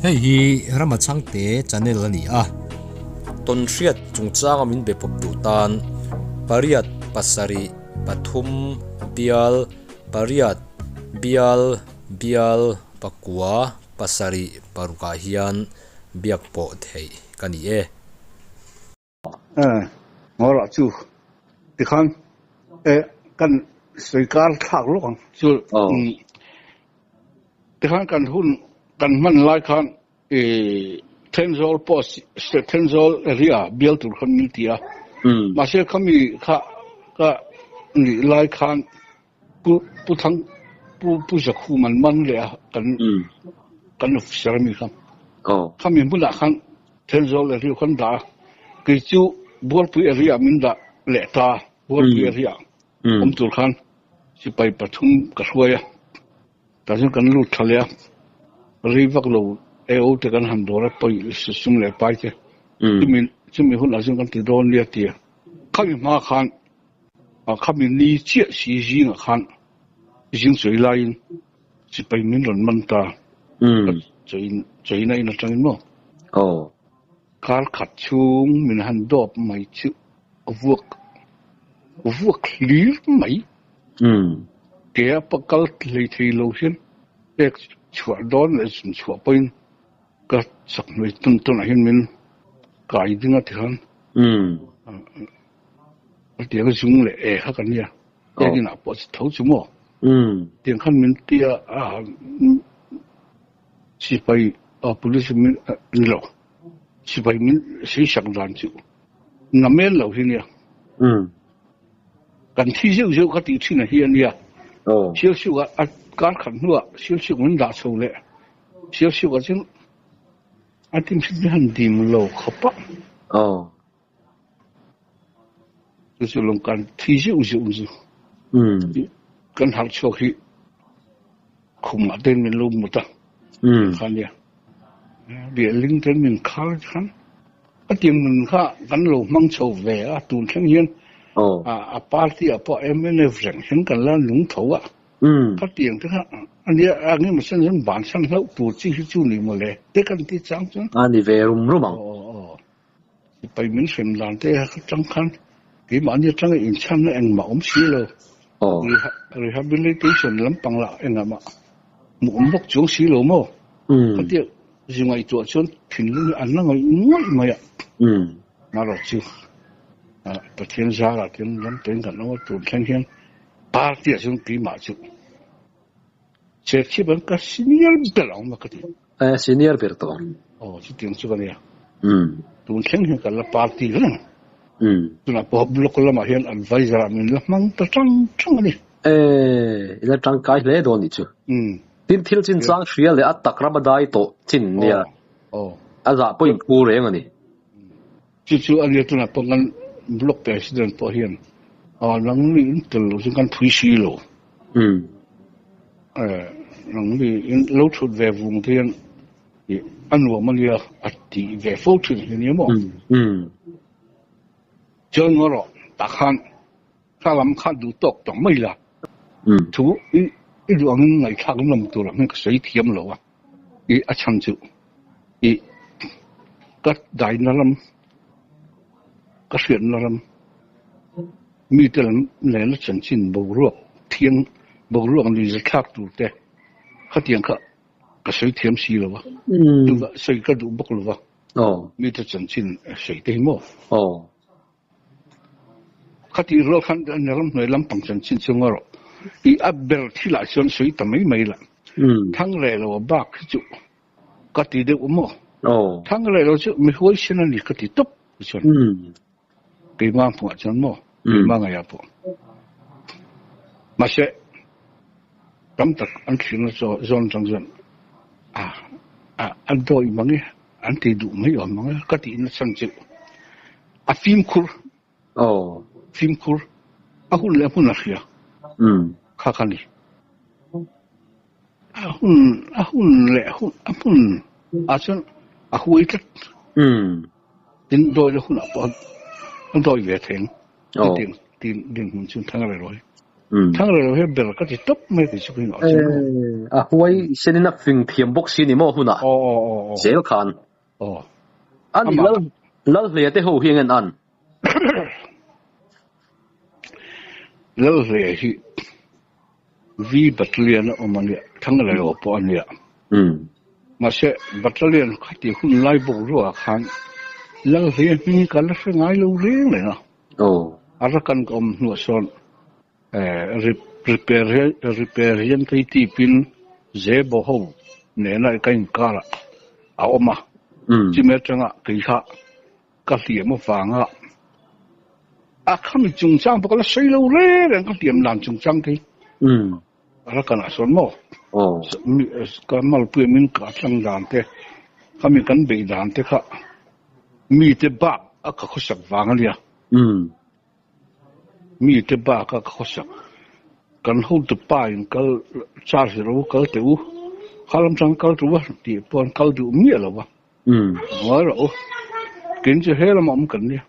hei hi ramachang te channel ani a ton hriat chungchanga min be pop tu tan pariat pasari pathum bial pariat bial bial pakua pasari paruka hian biakpo thei kani e ngora chu tikhan kan soikal thak lo kan chu tikhan kan hun kan man lai khan tenzol post tenzol area build to community ma se khami kha ka ni lai khan pu thang pu ja khu man le kan official mi kham khami bula khan tenzol area khan da ki chu bol pu area min da le ta bol pu area tur khan si pai pathum ka hruaya ta jin kan lu thalia rivak lo eo te kan han dora poi sum le pai te chimi hun azung kan ti don lia ti khami ma khan khami ni che si jing khan jing sui lain si pai min ron man ta chei nai na changin mo kal khat chung min han dop mai chu vuak clear mai ke pakal lei thei lo hin ek chua don le sun chua poin ka sak noi tun a hin min kai dinga thian tiang jung le ha kan ya egina po thau chu mo tiang khan min tia si pai police min lo si pai min si sak dan chu na mel lo hin ya kan thi ju ka ti thina hian ya siêu siêu à cán khẩn nữa siêu siêu mình đã sầu lệ siêu siêu cái chứ anh tìm sinh hành tìm lầu khóc á siêu siêu lòng can thi siêu siêu can học cho khi không mà tên mình luôn một ta khăn đi địa linh tên mình khá khăn cái tiền mình khá gắn lầu mang sầu về à tuần tháng hiên party po MNF rằng hiện cần là lũng thấu á các tiền thế ha anh ấy mà xem những bản sang lâu tổ chức chú này mà lẽ thế cần tí trắng chứ anh đi về rung rồi mà bây mình xem làm thế trắng khăn cái mà anh ấy trắng in chăn anh mà xí rồi rehabilitation lắm bằng lại anh mà muốn bốc xuống xí rồi mà các tiền dù ngày tuổi xuân thì anh nó ngồi mà ạ mà rồi chứประเทศชาติที่นั้นเป็นกันว่าตุนแข่งขันปาร์ตี้ซึ่งปีมาจุเชื่อที่เป็นก็ซีเนียร์เบลล์มากันซีเนียร์เบลล์ที่ที่สุดเนี่ยตุนแข่งขันกันละปาร์ตี้กันตุนอ่ะพอบล็อกละมาเห็นอันไวซ์รามินละมันตั้งจังนี่แล้วจังกายเลยโดนนี่จูที่ที่เราจินจังเชียร์เลยอัตตะกระบดายโตจินเนี่ยอาจจะพูดกูเรื่องนี่จู่ๆอันนี้ตุนอ่ะพวกนั้นblock president po hian lang ni in tel lo kan phui si lo lang ni in lo thut ve vung thian an wa man ya ati ve fo thun ni mo chon ngoro ta khan kalam khan du tok tong mai la thu i du ang ngai khak lam tu la me ka sei thiam lo wa i a chang chu i ka dai na lamก็เสียนรำมีแต่แหล่ละฉันชินบรวกเทียงบรวกนี่จะคักดูแต่เขาเทียงเขาก็ใช้เทียมสีหรอวะดูว่าใช้กระดูกบกหรอวะมีแต่ฉันชินใช้ได้มั้งเขาที่เราคันในลำหน่วยลำปังฉันชินซึ่งว่าอีอับเบลที่หลายส่วนใช้แต่ไม่ละทั้งแหล่เราบ้าขึ้นจุก็ตีเดียวมั้งทั้งแหล่เราจะไม่หัวเช่นนั้นนี่ก็ตีตุ๊บส่วนกี่มาผัวฉันมั่วกี่มาไงอะผัวมาเช่กำตักอันที่นั่นโซนจังจังอันโดยมั้งเนี่ยอันที่ดูไม่ยอมมั้งก็ที่นั่นสังเกตฟิล์มคูลหุ่นเล่หุ่นอะไรอ่ะข้าคันนี่หุ่นเล่หุ่นฉันหุ่ยจัดดินโดยหุ่นอ่ะพอต้องโดยเวทีดิ้งหุ่นชุนทั้งอะไรเลย ทั้งเราเห็นเบลก็จะตบไม่ได้ช่วยหน่อยหวยเส้นนั้นฟิงเพียมบ็อกซี่นี่มั่วหุ่นเสียขันอันนี้แล้วเหลือแต่หัวเพียงอันแล้วเหลือที่วีบัตเลียนออกมาเนี่ยทั้งเราปอนเนี่ยมาเสะบัตเลียนขัดหุ่นไล่บุกรัวขันแล้วเหลือมีกันแล้วง่ายเราเรื่องเลยนะอะไรกันก็หนวดซ้อนrepair ที่ที่เป็นเจ็บบ่าวเนี่ยนะกันก็ละเอามาจิเมจังอ่ะกี่ข้าก็เสียมาฟังอ่ะข้ามีจุงจังพวกเราใช้เราเรื่องก็เตรียมหลานจุงจังที่อะไรกันอ่ะส่วนมั่วก็มาเพื่อมินกัดจังด่านเต้ข้ามีกันเบียด่านเต้ข้ามีแต่บ้าอ่ะก็เขาสักฟังเลยอ่ะมีแต่บ้าก็เขาสักกันหูตะป้ายก็ชาสิรู้ก็เต๋อข้าลำจังก็รู้ว่าที่ปอนก็ดูมีอะไรวะว่าเรากินจะเฮละมั่งกันเนี่ย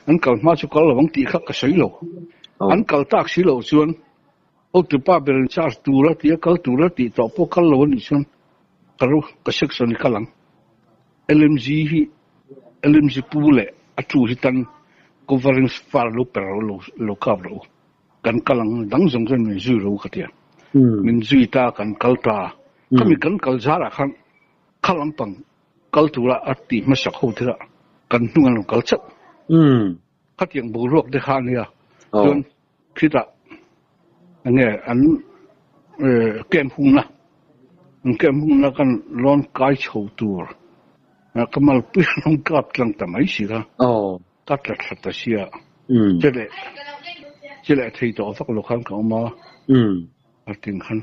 อันก็มาชุกก็ระวังตีข้าก็ใช้เราอันก็ตักสิเราชวนหูตะป้าเป็นชาสิตัวละที่ก็ตัวละที่ต่อพวกก็เรานี่ชวนก็รู้ก็ศึกษานี่ก็หลังLMG ปูเล่อัดจูฮิตันconference ฟาร์ลูเปอร์โลคาบรูกันกำลังดังสงสัยมีจุดรู้กันเนี่ยมีจุดตากันกัลตาก็มีกันกัลจาระกันขลังปังกัลตุระอัติมาสักหูเถอะกันนุ่งกัลชัดก็ยังบุรุษได้ขานเนี่ยจนคิดว่าอันนี้อันเกมหุ่นนะกันร้อนกายโชว์ตัวก็มาเปลี่ยนกับจังแต่ไม่สิครับก็ตัดตัดเสียเจริญที่ต่อฟักลูกค้าเขามาถึงขั้น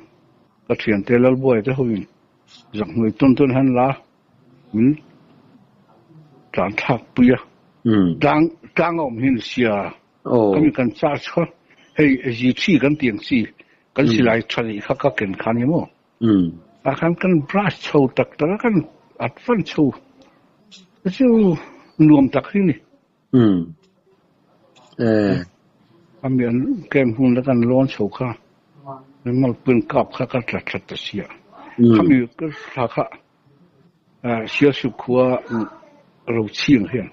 ก็เถียงเตลบ่อยแต่เขาอย่างจากหน่วยต้นหันละมันจานทักเปียดังออกหินเสียก็มีการจ้าชดให้ยีที่กันเตียงสีกันสิไลทะเลเขาก็เกินขันยังมั้งอาการกันบราชโชว์ตักแต่กันอัดฟันโชว์ก็จะรวมตักที่นี่ทำอย่างเกมหุ่นแล้วกันร้อนโชว์ข้าแล้วมันเป็นกับข้าก็จัดเสียทำอยู่ก็ราคาเสียสุขว่าเราเชี่ยงเห็น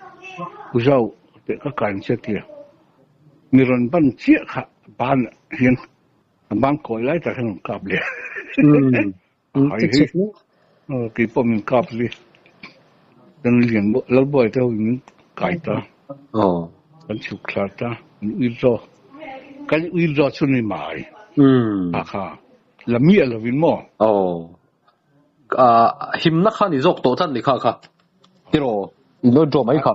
ผู้เจ้าเด็กก็การเสียเตี้ยมีรอนบ้านเชี่ยค่ะบ้านเห็นบ้านก่อยไล่แต่ขนมกับเลยไอ้เหี้ยกี่ปมกับเลยดังเลี้ยงแล้วบ่อยเท่านี้ไก่ตากันชุกคลาตากันวิลโรชุนิมาค่ะแล้วมีอะไรวินมั่วหิมนักขันนี่จกโตท่านนี่ค่ะที่เราอินโดจอไม่ค่ะ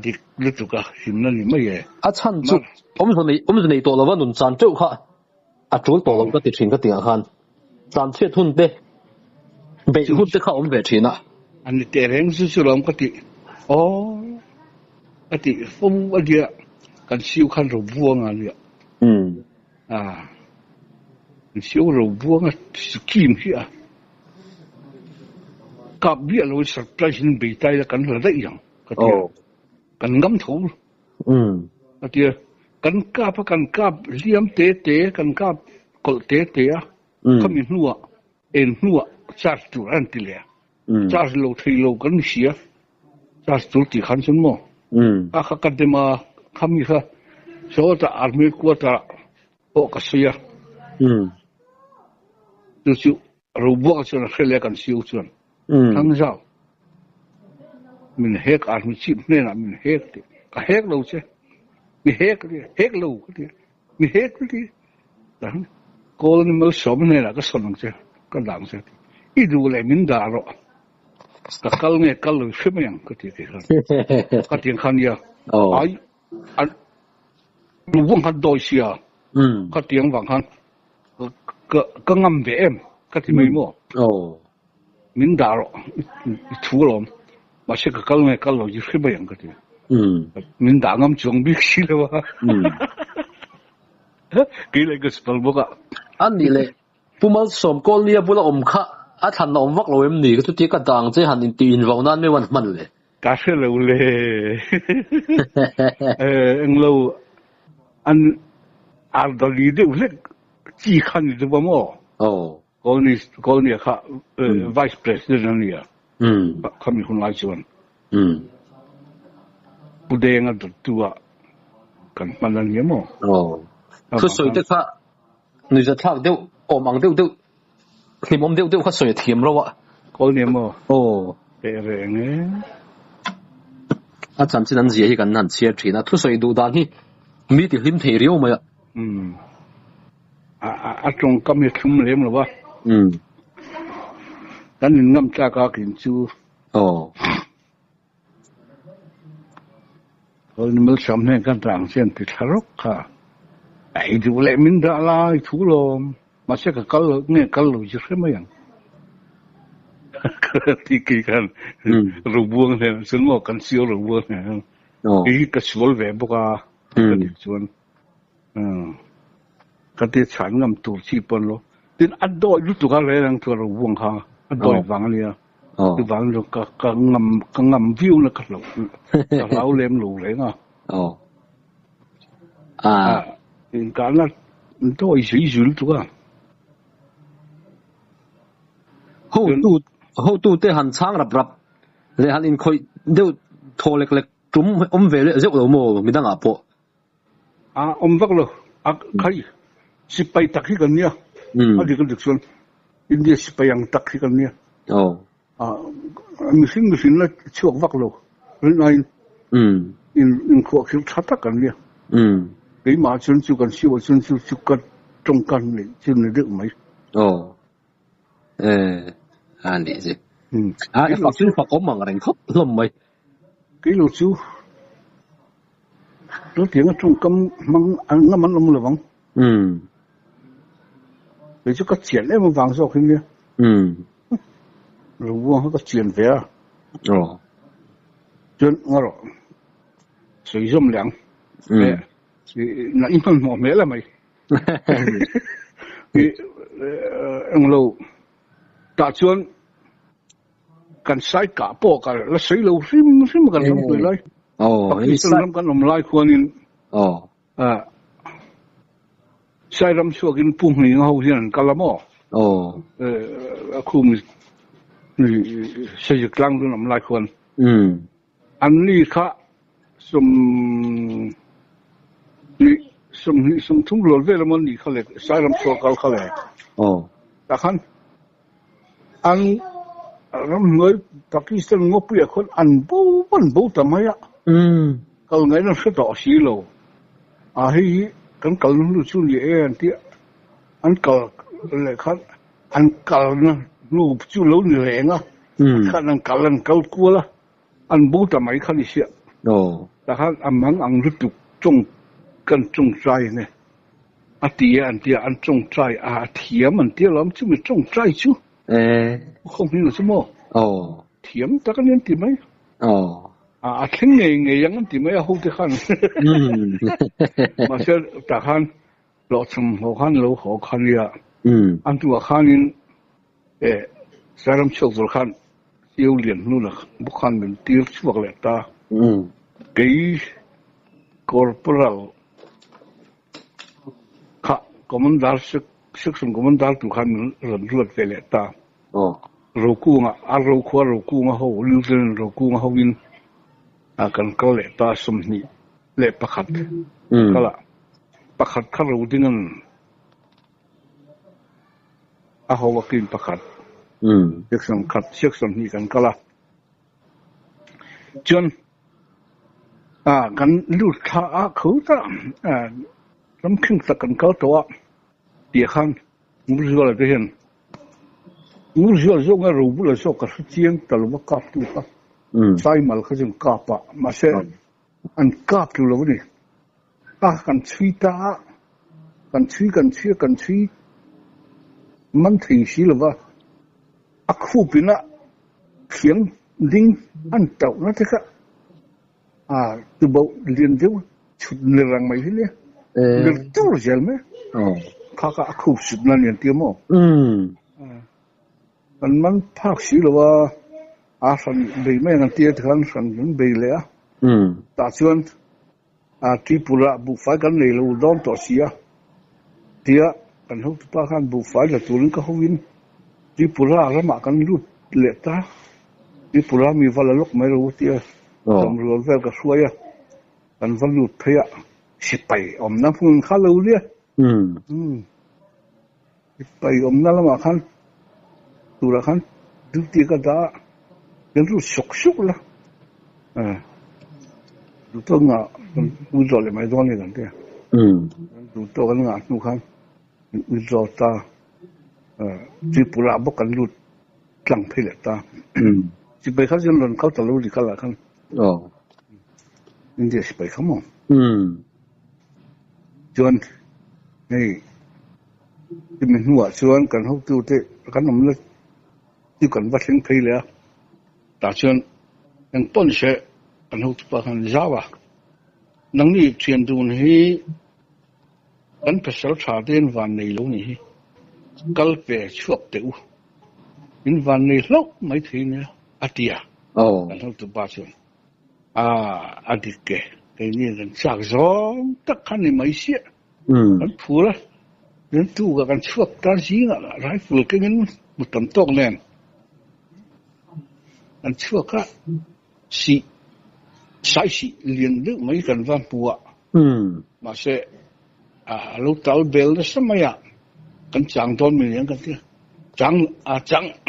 ดิกฤดูกาหิมนั่นนี่ไม่เย่ฉันจุผมส่วนนี้ตัวเราว่าหนุนจานเจ้าค่ะจุดตัวเราก็ติดชินก็ติดกันจานเชื่อทุนเด้เบยหุ่นเด้เขาไม่เบยชินอันนี้เตะแรงสุดๆเราก็ติติฟุ้งอะไรกันชิวขันรูปวงอะไรชิวรูปวงสกิมเฮียกับเบี้ยเราสักปลายชิ้นใบใจแล้วกันอะไรอย่างก็เดียวกันงำถูก็เดียวกันกาบเลี้ยมเตะกันกาบกดเตะเขามีหัวหัวชาร์จตัวอันติเลยชาร์จโลที่โลกันเสียชาร์จตัวที่ขันสมองเขากันเดมาเขามีค่ะโซ่ตาอาร์มีกัวตาโอกัสยาดูสิรูปว่าส่วนเขลียกันสิวส่วนทั้งเจ้ามันเฮกอาร์มีชิปเนี่ยนะมันเฮกดิก็เฮกเราใช่มีเฮกดิเฮกเราดิมีเฮกดิแต่โกลนี่มันสมเนี่ยนะก็สนองใช่ก็ดังใช่อีดูเลยมินดาร์ก็กัลเนี่ยกัลเลยใช่ไหมยังก็ที่กันก็ที่ขันยาไอ้รูปว่าขันโดยเสียก็ที่ยังว่าขันก็งำเอ็มก็ที่ไม่มั่วมินดาร์ทั่วลมมาเช็คกัลเนี่ยกัลเลยใช่ไหมยังก็ที่มินดางำจงบิ๊กสิเลยวะกี่เลยก็สปอร์ตบุกอันนี้เลยผู้มาสมก้อนเลียบุละอมค่ะทันอมวักเราเอ็มนี่ก็ทุกทีก็ดังจะหันอินตีนวางนั่นไม่วันมันเลยกาเซ่เราเลยเราอัน ตอนนี้เด็กเล็กจีคันอยู่บ้างมั้งก็นี่ค่ะvice president เนี่ยเขามีคนหลายส่วนผู้เด้งตัวกันมันนั่นเนี่ยมั้งคือสวยเด็กค่ะนี่จะท้าเดี๋ยวอมังเดี๋ยวที่มุมเดี๋ยวเขาสวยเทียมแล้ววะก็เนี่ยมั้งเรื่องนี้อาจารย์ที่นั่นเสียกันนั่นเสียทีนะทุกสวยดูด้านนี้มีที่ลิ้มเทียวมั้ยตรงก็มีทุ่มเลี้ยงหรือวะนั่นน้ำจากากินจูคนมันสำเนียงกันต่างเส้นติดทะเลาะค่ะไอ้ดูแลมินดาลายทุลมมาเสียกับกัลเนี่ยกัลลูจะใช่ไหมยังที่กี่กันรูบวงเนี่ยส่วนมากกันเสียวรูบวงเนี่ยอีกก็สวลเว็บก็ก็ดิส่วนก็ที่ฉันงำตัวชีพนโลที่อัดดอยรู้ตัวกันเลยนั่งตัวรูบวงค่ะอัดดอยฟังเนี่ยคือฟังเราก็งำวิวนะก็เราเล่มหลูเลยนะinการ都係水水咗啊！好都啲很長立，你看因佢都拖力咁về咧，喐到冇，咪得牙波。唔得咯，可以，失敗得起緊呢，你個歷史，因啲失敗人得起緊呢。唔算啦，超得咯，因國小差得緊呢。俾馬俊照近燒，俊照接近中間嚟，照你啲咪？啱啲先。一發先發講盲人級都唔係幾路少，都點解中咁掹啱諗嚟講？你做個錢咧冇放數佢嘅。如果個錢費啊，真我咯，水咁涼。那因為我沒了沒，路打轉กันใช้กะปอกันแล้วใช้เราซิมกันทำไปเลยที่สำคัญผมไล่คนนี้ใช้รำชัวกินปุ่มนี่เขาเห็นกันละมั้งคุมนี่ใช้กลางด้วยผมไล่คนอันนี้ค่ะสมทุ่งหลวงเวลามันนี่เขาเลยใช้รำชัวเขาเลยแต่ขั้นอันรำเงยตะกี้เส้นงบเปียคนอันบูทำไมอ่ะเขาไงนั่นสุดต่อสีโลให้กันเขาลู่ชุนเย่อันที่อันเขาเลยขั้นอันเขาเนี่ยลู่ชุนลู่เหนื่อยอ่ะขั้นอันเขากลัวละอันบูทำไมขั้นนี้เสียแต่ขั้นอันมังอันรู้ตุกจงกันจงใจเนี่ยอันที่อันจงใจเทียมอันที่เราไม่มีจงใจชูkhông hiểu sao mà thiểm ta cái nên tìm mấy thiên nghề yang tìm mấy hậu thế khăn mà sẽ ta khăn lọ chum hậu khăn ya anh tu khăn in sao làm chọc rồi khăn yêu liền luôn là bốc khăn mình tiêu chuộc lại ta cái corporal khá commander section commander tu khăn mình ruột về lại ta roku nga ho lieutenant roku nga ho win kan kal le ta somni le pakhat kala pakhat kharu dingan ho wakin pakhat section ni kan kala jon kan lu tha khu ta ram khing sa kan kal to ti khan mu zo la hen ngũ rượu nghe rượu bự là số cả số chiên tao lúc cáp tu cáp sai mà là cái gì cáp à mà sẽ ăn cáp tu là cái gì cần truy cần truy mình thì xí là vậy khu bên á khiêng đinh ăn tàu nó thế cả từ bộ liền thiếu chút nề răng mấy thế này được tiêu là gì mấy cả khu chút là liền tiêu màมันภาคสีหรือว่าสันเบย์ไม่กันเตี้ยกันสันเบย์เลยแต่ส่วนที่ปุระบุกไฟกันเลยเราโดนต่อเสีย เดียกันเขาตัวขันบุฟายละตัวนึงก็เขาวินที่ปุระละมากันรุดเล็ดตาที่ปุระมีวันละลกไม่รู้เดียตำรวจเวลก็ช่วยกันวันรุดเพียสิไปอมน้ำพึ่งข้าเราเนี่ยไปอมน้ำละมาขันตัวละขันดูตีก็ได้ยังรู้สุกละดูตัวงาอุจจาระไม่โดนเลยกันเดียดูตัวกันงาดูขันอุจจาระตาที่ปุระบอกกันรุดกลางเพลตาที่ไปเขาจะหล่นเขาตะลุยกันละขันอินเดียสิไปเขามองจนนี่ที่มันหัวชวนกันเขาตัวเตะกันน้ำเลือดที่กันวัดเสียงเพลเลยแต่ชวนยังต้นเสะกันเขาตัวกันยาวนั่งนี่เชียนดูนี่กันเป็นสาวชาเดินวันในโลกนี้กัลเปชวบเต๋ออินวันในโลกไม่ถึงเนี่ยอาทิตย์กันเขาตัวบ้าชวนอาทิตย์เกไอ้นี่กันจากสองตักขันนี่ไม่เสียกันพูดละเรื่องตู้กันชวบตาสีน่ะไรฟูกันงั้นมุดตั้งโต๊ะเล่นกันชวบก็สีสายสีเลี้ยงดึกไม่กันวันปัวมาเสลูกเต่าเบลล์สมัยกันจังตอนมีเลี้ยงกันที่จัง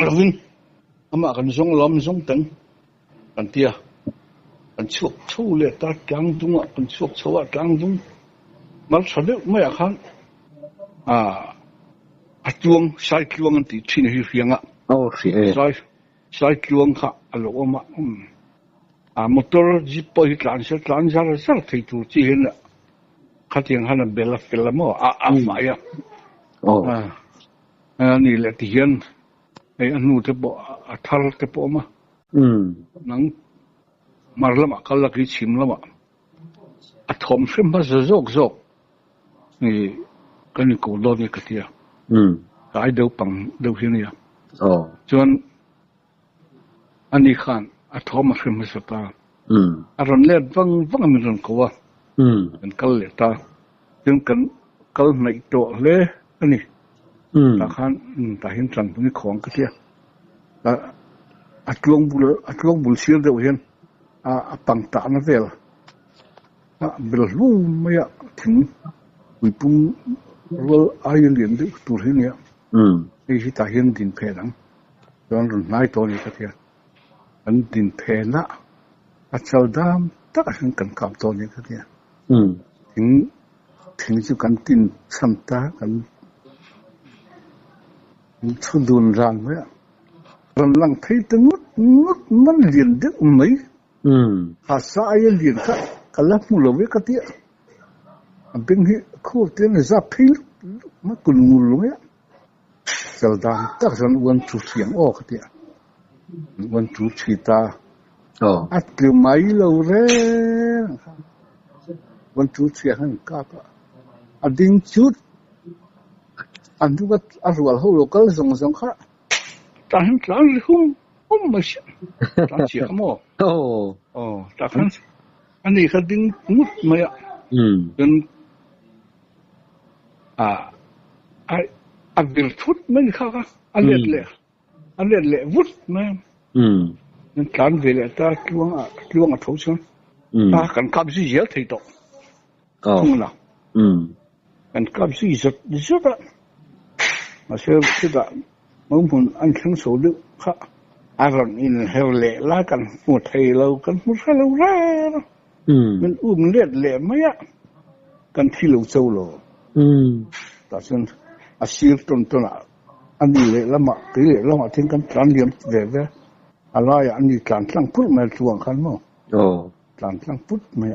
เราวินอามากันส่งล้อมส่งตึงกันที่กันชวบชูเลยตาจังตุงกันชวบชัวจังตุงมันสะดวกไม่อยากขันจวงใช้จวงกันติดที่นี่เพียงใช้จวงค่ะอารมณ์มอเตอร์จีบไปหลานเสียหลานจะสั่งที่ตัวจีนน่ะขัดยังหันเบลล์มั่วไม่นี่แหละที่เห็นไอ้อนุเทปทาร์เทปมานั่งมาละมาเขาลักชิมละมาทอมเชื่อมมาจกนี่กันนี่กูรอดนี่กันที่ไอ้เดือปังเดือที่นี่จนอันนี้ขันทอมมาเชื่อมมาสตาอารมณ์เล่นฟังมีเรื่องกูว่าเป็นกัลเลตาจึงกันกัลในตัวเล่อันนี้ตาขันตาเห็นจังตรงนี้ของกันที่จวงบุลเสียเดียวเห็นปังตาหน้าเวลเบลลูไม่ถึงวิปุงรัวอายุเรียนดูตัวที่เนี่ยที่ตาเห็นดินเพลังตอนรุ่นนายตัวนี้ก็เทียอันดินเพละอาจารย์ดามตักฉันกันกับตัวนี้ก็เทียถึงจะกันดินสัมตากันชุดุนรันไว้รันลังไทยตึงงดมันเรียนดึกไหมภาษาไอ้เรียนกันแล้วมูลวิกติเป็นที่คู่เตียนจะพิลมากุนมูลเนี่ยเจ้าดำตักฉันวันจุเสียงออกติวันจุชีตาอัดเกี่ยวไม่เราเร่วันจุเสียงกับอันดิ้งจุดอันที่ว่าอารวาลเขาโลกาลส่งข้าแต่เห็นหลังหุ่มไม่ใช่ตาเสียมั้งแต่ขันอันนี้เขาดิ้งมุดไม่จนบิลทุดไม่เข้าอันเล็ดวุดไม่นั่นการเวลาตาจวงทุกชั่วตากันขับสิเยอะที่ตกทุ่งน่ะกันขับสิเยอะมาเชื่อที่ว่ามึงพูดอันทั้งสูดค่ะอารมณ์อินเฮลเล่ละกันหมดไทยเรากันหมดไทยเราแร่มันเล็ดเล่ไม่กันที่เราเจ้าโลแต่ฉันอาชีพต้นอันนี้เลยละมาตีเลยละมาทิ้งกันการเลี้ยงเด็กเลยอะไรอันนี้การสร้างพุทธมาช่วงขันมั้งการสร้างพุทธไม่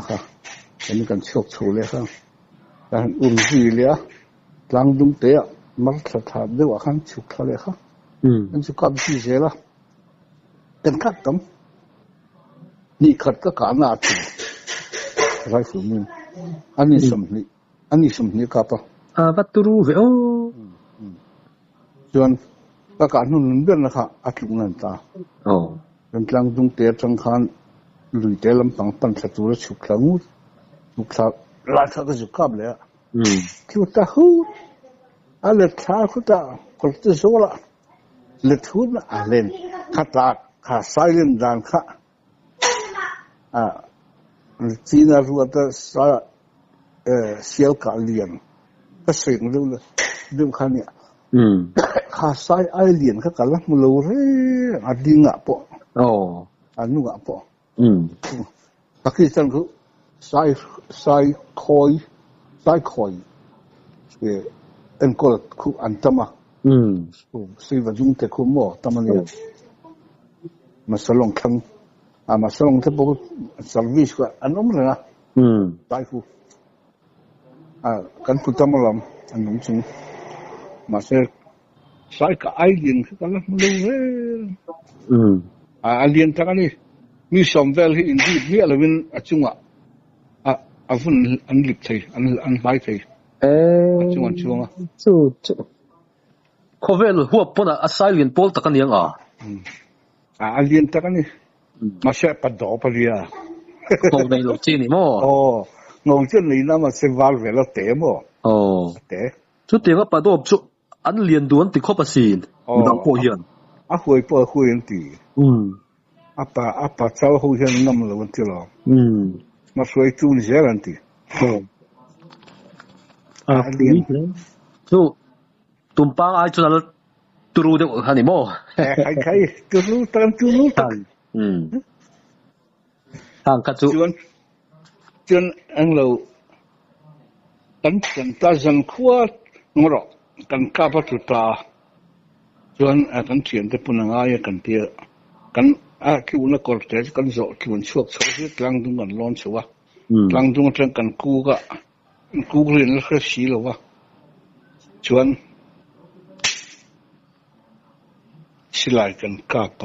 ค่ะอันนี้กันโชคโชว์เลยครับแต่สีเลยหลังดุงเตะมักสถานด้วยว่าขันฉุกทะเลครับมันจะกับสีเสียละกันขัดกันนี่ขัดก็การหน้าที่ไรฝืนมึงอันนี้สมนี่กับวัตถุรู้เว้ยส่วนประกาศนู่นเรื่องนะครับอัดลงนั่นตาเป็นหลังดุงเตะสังขารลุยเตะลำปังปั่นศัตรูแล้วฉุกทะงูฉุกทะลายเขาก็ฉุกกับเลย คิวตาหูอะไรท้าคุตาคนที่โซละเลือดหุ่นอะไรข้าตาข้าไซเลนดันข้าจีน่ารู้ว่าสาเสียกาเลียนก็เสียงดูข้าเนี่ยข้าไซไอเลียนข้ากันละมุลเร่อดีงะปะอันนู้งะปะตะกี้ฉันคือไซคอยเอ็นก็คืออันตมาสิ่งว่าจุงเตคุโมตามันเนี่ยมาสลองคังมาสลองที่พวกเซอร์วิสก็อันนั้นเลยนะตายฟูกันพูดตามลำอันนั้นจริงมาเสกใส่กับไอเลียนคือกันละมันเลยไอเลียนทั้งนี้มีสมเวลที่อินดีมีอะไรเป็นจุงฝุ่นอันลิบไทยอันไลท์ไทยจุงเขาเวลหัวปนอ่ะไซเลียนโป๊ตะกันยังอันเลียนทั้งนี้มาเชื่อปัดดอกไปเลยงงในโลกจีนี่มั้งงงจนนี่นะมาเซวาลเวลเตะมั้เตะชุดเตียงก็ปัดดอกชุดอันเลียนด้วนติดข้อประสิทธิ์ดังโคเฮียนหวยปอหวยอันตีป้าเจ้าหวยอันนั่นมันวันที่ละมาสวยจูนเจรันตีเลียนชุดตุ่มปังไอชุดนั้นตูรูเด็กฮันนี่มั้ใครตูรูตังทางกัจจุจนอังเรากันตาจังขวดงรอกันข้าพเจ้าจนกันเขียนแต่ปุ่นง่ายกันเตี้ยกันคิวนักกอล์ฟแต่กันโจคิวช่วงโชว์กลางตรงกันร้อนชัวกลางตรงกันกูเรียนแล้วก็สีแล้ววะจนสิลายกันข้าพ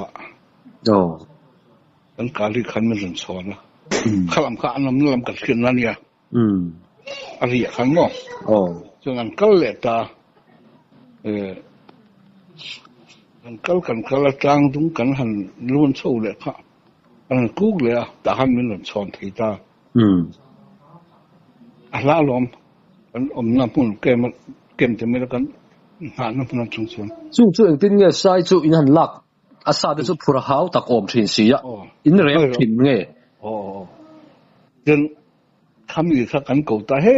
กันการที่ขันมันสนสอนนะข้าลำข้าน้ำลำกัดขึ้นนั่นเนี่ยอะไรอย่างขันง้อจนกันก็เลยตากันก็ละจางตรงกันหันล้วนโซ่เลยค่ะกันกุ๊กเลยแต่หันมันหล่นช้อนทีตาละลมกันน้ำพุ่นเกมจะไม่แล้วกันหาน้ำพุ่นชงจู่อย่างที่เนี่ยใส่จู่อินหันลักอาซาเดสุพุระหาวตักอมทิ้งเสียอินเรียบทิ้งเงี้ยจนคำนี้กันกูตาเฮ้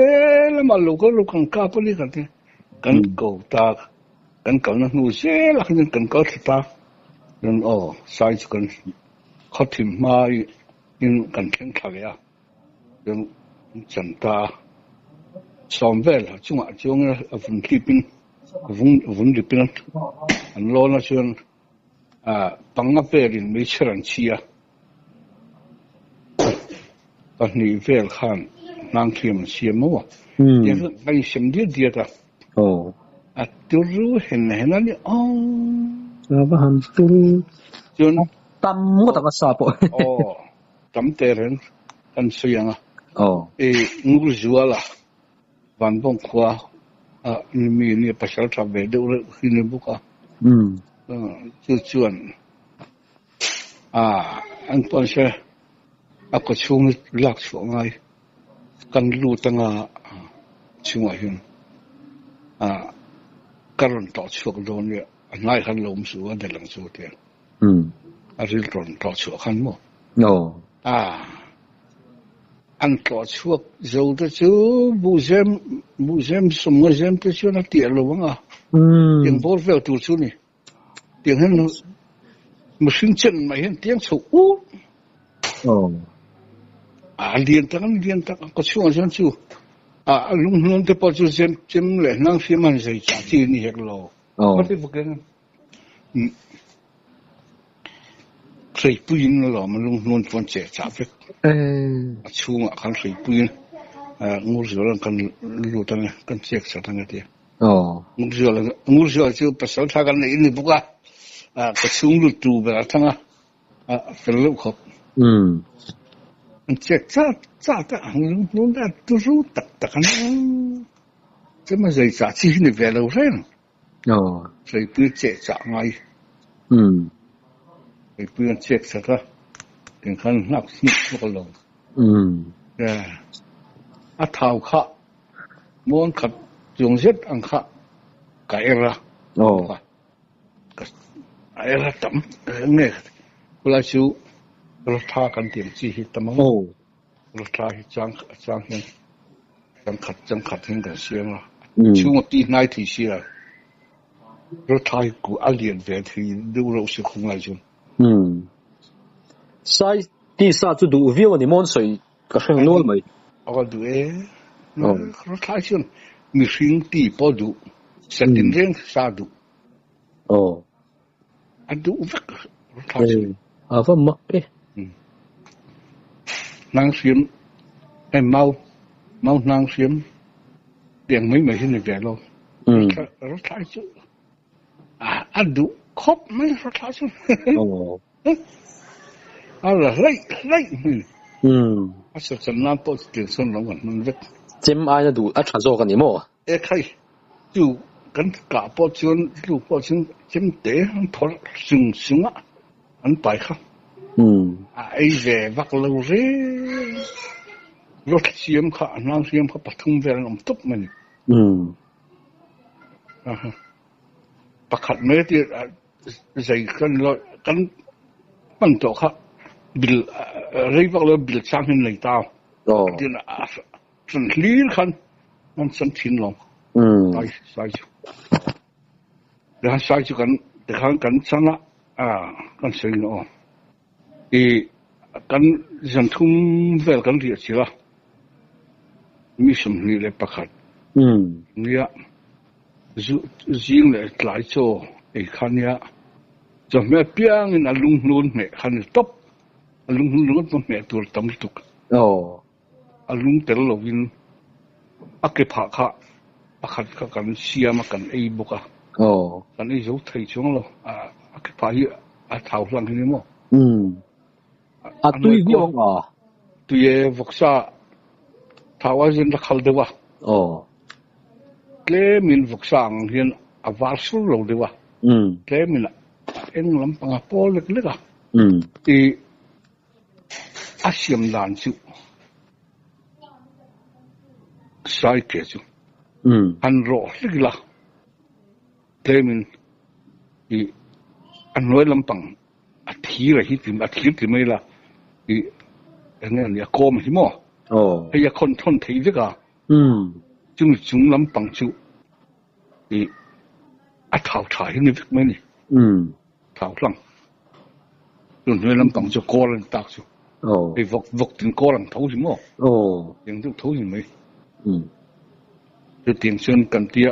แล้วมาลูกกันข้าพนี่กันที่กันกูตากันเก่านั่นนู่นเสียแล้วกันก็ทิพย์จนใส่กันเขาถิ่มมาอินกันแข็งขันเลยจนจันตาสอมเวลจังหวะจังฝุ่นที่เป็นฝุ่นที่เป็นอันร้อนนะจนปังกับเปรินไม่เชื่อเชียตอนนี้เวลขันนางเขียมเชียมั้วยังไงเสียมเดียดตูรูเห็นนั่นนี่บ้านตูรูจนตั้มก็ตั้งสาบตั้มเตเรนกันเสียงงูจัวละวันบงขวามีนี่ภาษาทวีเดือดขึ้นบุกจวนอันตอนเช้าก็ช่วงลักช่วงไงกันรู้ตั้งช่วงหินการต่อช่วงโดนเนี่ยนายขันลมสู้อันเดลังสู้เตียริลรต่อช่วงขันมั้งอันต่อช่วงโจทย์จูบูเซมสมมติเซมที่ช่วงนั้นเตียลงยังบอลเวลตูชูนี่เตียงเห็นมันสิ้นเชิงไม่เห็นเตียงสูงเรียนตั้งก็ช่วงฉันชูลุงที่พอจูเจมเลยนั่งฟิมันใส่จ่าที่นี่เหรอไม่ได้บอกกันใส่ปืนหรอมันลุงฟันเจ็บจ่าฟิกช่วงขันใส่ปืนงูเสือกันรู้ตั้งกันเจ็บสักตั้งเดียงูเสือจูภาษาทางกันนี่บุกก็ช่วงรู้ตัวแบบทั้งเป็นลูกครับเจ็บจ้าแต่ลุงได้ตัวรู้ตักกันจะมาใส่จ่าที่นี่เวลาเร่งใส่ปืนเจ็บจ่าไงใส่ปืนเจ็บสักถึงขั้นนักสิบก็ลงเท้าข้า muốn khát dùng rất ăn khát cái ra cái ra tắm nghe là chú rồi tha cần tiền chi hết tắm rồi tha hết trang hiện trang khát hiện cái xem là chú một tí này thì xí là rồi tha cụ alien về thì đâu rồi sẽ không lại chung sai đi xa chú đủ view thì món sợi cái hàng nồi mày đủ rồi tha chung mình sinh tí bao đủ sẽ tin rằng sao đủ đủ vắt rồi tha chung vâng mất cái năng xiêm em mau năng xiêm tiền mấy thế này về luôn rất thái chứ ăn đủ khóc mấy rất thái chứ là lấy sao chân nam bộ tiền xuân nó cònมันvết chém ai nó đủ trả cho cái gì mà khai chú cái cả bộ chuyện chú bộ chuyện chém té thọ sừng á anh bài không ai về vác lâu rế rốt xiêm khả năng xiêm khả bắt thông về làm tốt mình bắt khát mấy thì dạy cái bận tổ khá bil rây vác lâu bil sang hình này tao thì là sẵn lý khăn nó sẵn chín lòng sai chú để hắn sai chú để hắn sẵn á kan sai nó thì kan dân thum về kan liệt chỉ là mi sum ni le pakhat nia riêng lại cho ai khăn ya cho mẹ piang in alung luôn mẹ khăn top alung luôn con mẹ tur tam tuk alung tel lovin ake pha kha pakhat kha kan siam kan ei boka kan ei zo thei chung lo ake pha hi thau lang ni mo tuy viêu tuy voksa thảo dân là khal dewa le min voksa hian avar sul lo dewa le min en lam panga pol lek ti asiam dan chu sai ke chu an ro ligla le min i an noi lam pang a thi la hi tim a thi ti mai la i en ya kom hi mo hay là con thôn thấy vậy cả chúng lắm bằng chú thì thảo trái như vậy mấy nè thảo lăng rồi nuôi lắm bằng chú co lên tao chú thì vọc tiền co lăng thấu gì mà tiền chú thấu gì mấy thì tiền sơn cần tia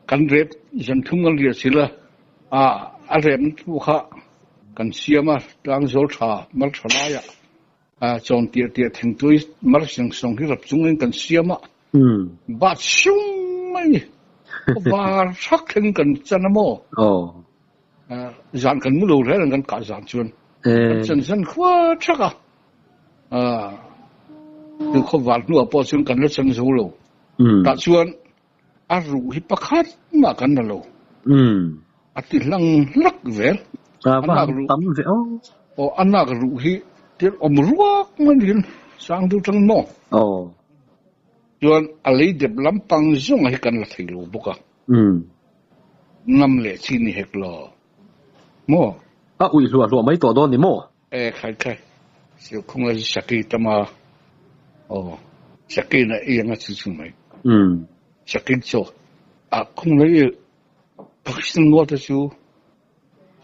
cần rep dân thung ngal liệt xí là rep chú khá cần xia mà đang dấu trà mất trà lại chọn tiệt thành tôi mất sang song khi lập chúng lên cần xia mà bắt sung mấy và sắc thành cần chân mô dàn cần mua đồ đấy là cần cả dàn chuồn chân chân quá chắc từ không vào nữa bao nhiêu cần nó chân số lô cả chuồn rủ hi bắc hát mà cần là lô thì lăng lắc vẻ tắm vẻ anh nào rủ hi tiệt ruốc mà điên sang tu trăng mò chuan lấy đẹp lắm bằng dùng hay cần là thầy lô boka năm lệ chi ni hek lo mò ui lùa mấy tổ đó ni mò khai siêu không là saki tama saki này yên ngắt chú mấy saki cho không lấy bác sĩ ngô ta chú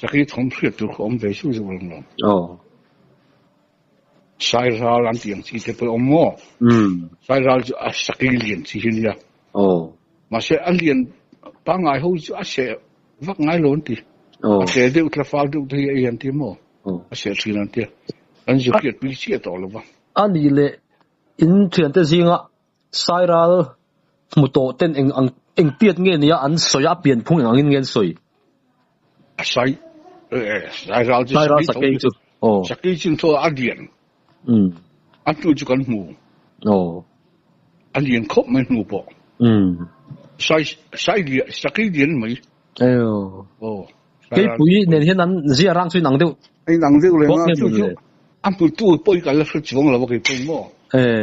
saki thông suy tu không về chú chú lòng sai ra làm tiền chi thì phải ông mò sai ra saki liền chi hình ya mà sẽ ăn liền ba ngày hôm chú sẽ vác ngày luôn thì sẽ đều là phao đều thì yên thì mò sẽ chỉ làm tiền anh chụp kiệt bị chết đó là vậy anh đi lệ in chuyện thế gì ngạ sai ra một tổ tên anh tiết nghe này anh soi áp biển phun anh nghe soi sai ra saki chứ saki chính thôi ăn liền anh tôi chỉ cần ngủ anh liền khóc mới ngủ bỏ sai liền saki liền mấy cái bụi nên hiện anh gì răng suy nặng đâu anh nặng đâu lên mà chú anh tôi bôi cái là phải chọn là cái bôi mò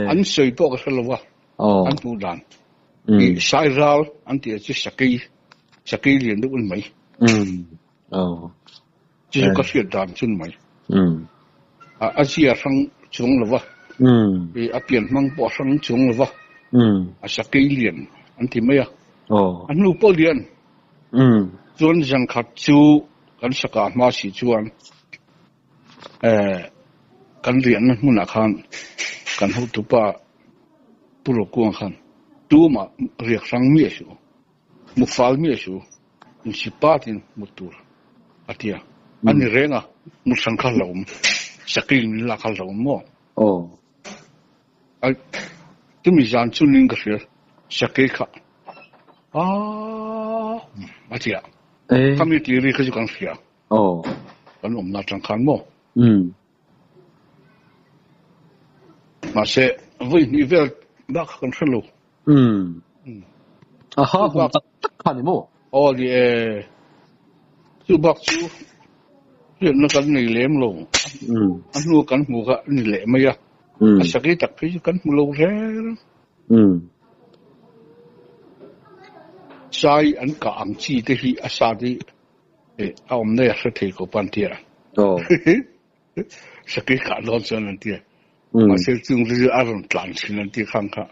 anh soi bỏ cái là anh tôi đàn sai ral an tia chu sakai lian du un mai chu ka sia dan chun mai a sia sang chung lo wa a pian mang po sang chung lo wa a sakai lian an ti mai an nu po lian chuan jan khat chu kan saka ma si chuan kan rian mun a khan kan hu tu pa puro kuang khan tu ma riak sang mi su mu fal mi su in sipatin mutur atia ani renga mu sang khal lom sakil ni la khal lom mo ai tu mi jan chunin ka sia sakai kha atia kami ti ri ka ju kan sia kan om na chang khan mo mà sẽ với nivel bác con phân lô ha tất cả ni mo thì chú bác chú hiện nó cần này lém lô anh nuôi cần mua cái này lém mày sẽ cái tập cái cần mua lô rẻ sai anh cả anh chỉ để hi asa đi ông này sẽ thấy có ban tiệt sẽ cái cả đó cho nên tiệt mà sẽ chung với ai cũng làm chuyện này thì khang khang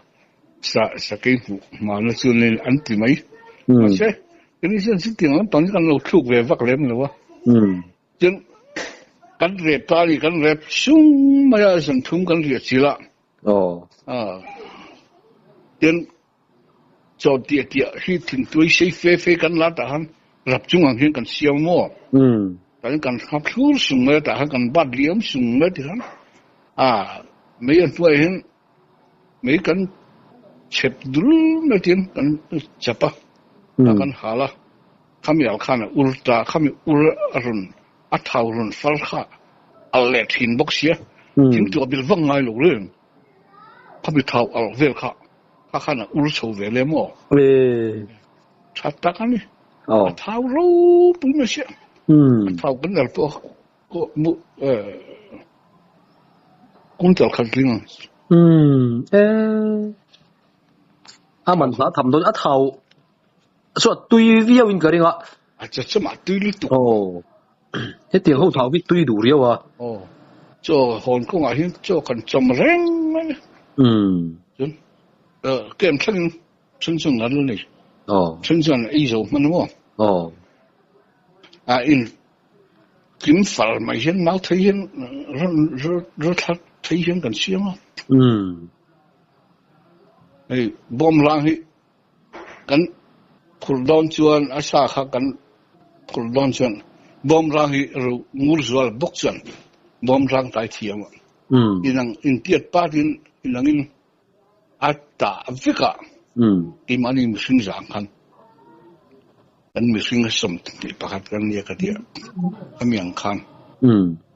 sa cái vụ mà nó cho nên anh thì mấy mà sẽ cái này sẽ tiếng lắm toàn cái lâu thuộc về vác lem rồi chứ cái rệp ta thì cái rệp sung mà ra sản thùng cái rệp gì lạ chứ cho địa khi thỉnh tuổi xây phê cái lá ta hắn rập chung hàng hiện cái siêu mỏ cái hấp thu sung mà ta hắn cái bát liếm sung mà thì hắn mấy anh tuổi hen mấy căn chép dul mấy tiền căn chapa căn hala kami al khana ulta kami arun athawrun falkha alle thin boxia tin tu bil wang ngai lo ren kami thaw al vel kha khana ul chho ve le mo chatta kani thaw ro pum me sia thaw kan al po ko mu cũng cho khăn riêng mình đã thầm đôi thầu số tuy video in cái đó chắc mà tuy lý tục cái tiếng hậu thầu biết tuy đủ điều cho Hàn Quốc hiện cho cần chăm rèn cái em chân là luôn này chân là ý rồi mà đúng không in kiếm phải mà hiện nào thấy hiện rất thật thấy hiện cần xiêm bom lang hi kan khurdon chuan asa kha kan khurdon chuan bom lang hi ru mur zual bok chuan bom lang tai thiam in tiat pa din inangin atta vika imani mishing jang khan kan mishing som ti pakhat kan nia ka dia amiang khan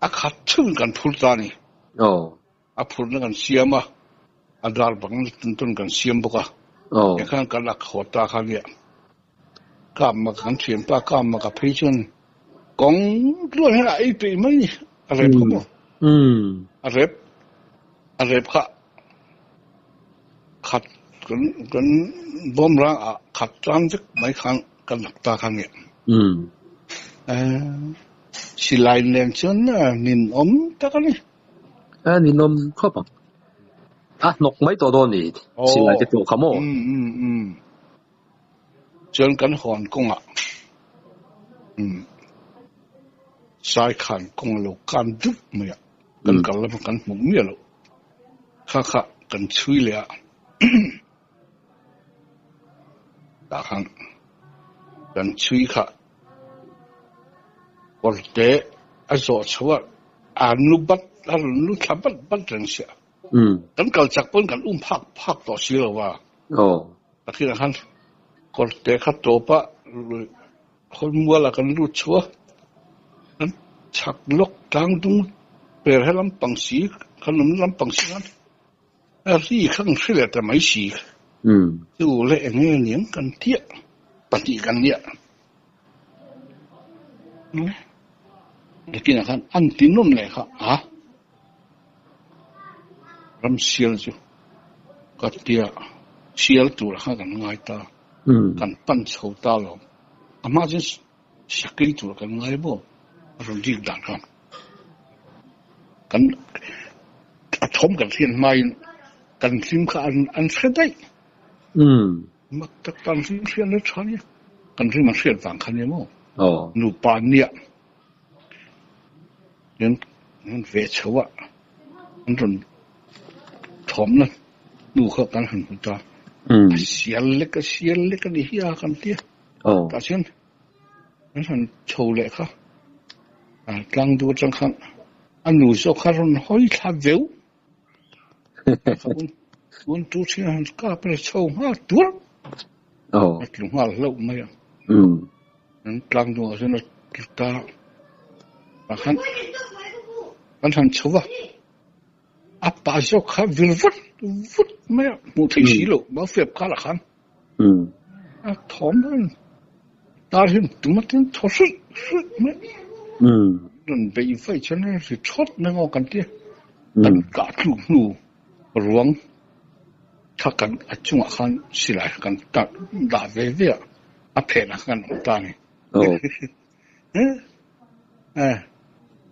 akhat chun kan phulta ni phul na kan siama adal bang tun kan siam boka kan kan lak khota khan ya kam ma kan thiam pa kam ma ka phei chun kong lo ha ai pe mai ni arep ko arep kha khat kan bom rang khat tang chik mai khan kan lak ta khan ya silai nem chun nin om ta kan ni nin om kho pa nọc mấy tổ đồn đi xin lại cái tổ khám ô chân cắn hòn công sai khăn công lục can đúc mày cắn cắn là cắn mồm mía lục khá cắn chui lẹ đã khăn cắn chui khá còn thế ai rõ chúa nu bắt nu khám bắt chân xe kan kal chak pon kan phak to silo wa akhir han kor te kha to pa hon muala kan lu chua kan chak lok tang dung per helam pangsi kan lam pangsi kan ri khang sile ta mai si tu le nge niang kan tia pati kan nia lekin kan antinom le kha ram sial chu katia sial tu la kan ngai ta kan pan chho ta lo ama jin shakil tu kan ngai bo ron dik dan kan thom kan thian mai kan sim kha an sedai mak tak tan sim thian le chani kan sim man thian wang khan mo nu pa nia yen ve chawa an ron thom na nu kha kan han ta sial le ka ni hi kan tia ta chen an chou le kha tlang du chang khan an nu so kha ron hoi tha veu un tu chen han ka pre chou ha tu at lu ha lo mai an tlang du so na ta khan an han chowa apa so kha vil vut mai mu thei si lo ma phep kha la khan thom ta hin tu ma tin thosu mai ron be fai chen si chot na ngo kan ti kan ka tu nu ruang tha kan achunga khan silai kan ta da ve a phe na kan ta ni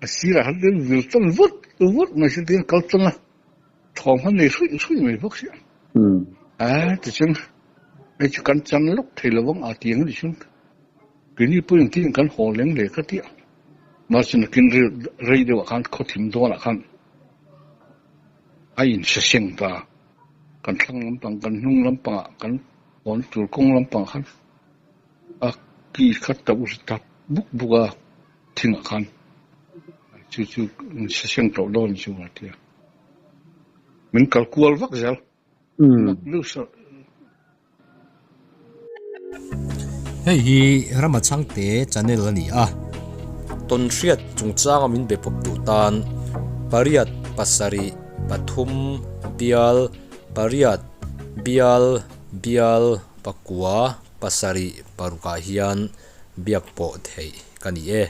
asira han den vil tan vut ma sin tin kal tan thom han nei sui mai bok sia ti chen ai chu kan chan lok thei lawang a tiang di chung kini puin tin kan ho leng le ka ti ma sin kin rei de wa kan kho thim do la kan ai in seng ta kan thang lam pang kan nung lam pang kan on tur kong lam pang khan a ki khat ta u ta buk buga thing khan chu seng to don chu ma ti min kal kual vak zal lu so hei hi ramachang te channel ani a ton hriat chungchanga min be pop tu tan pariat pasari pathum bial pariat bial pakua pasari paruka hian biak po thei kani e